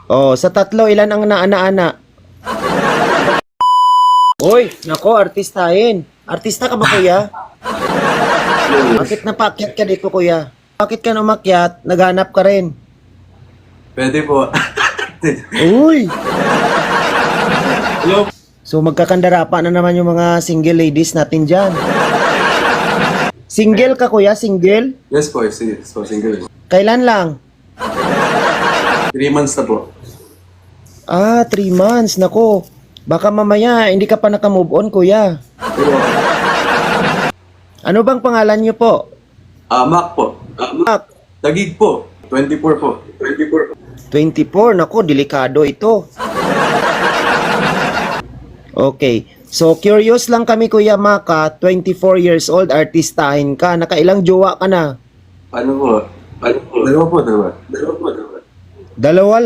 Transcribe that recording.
Oh, sa tatlo, ilan ang naana-ana? Hoy, nako, artistahin. Artista ka ba, kuya? Bakit napakyat ka dito, kuya? Bakit ka umakyat? Naghanap ka rin. Pwede po. Uy! Hello? So magkakandara pa na naman yung mga single ladies natin dyan. Single ka, kuya? Single? Yes po, sige. So, single. Kailan lang? 3 months na po. Ah, 3 months. Nako. Baka mamaya, hindi ka pa naka-move on, kuya. Ano bang pangalan niyo po? Mac po. Mac. Tagig po. 24 po. 24. 24. Nako, delikado ito. Okay. So, curious lang kami, Kuya Maka. 24 years old, artistahin ka. Nakailang jowa ka na? Ano po? Dalawa po, dalawa. Dalawa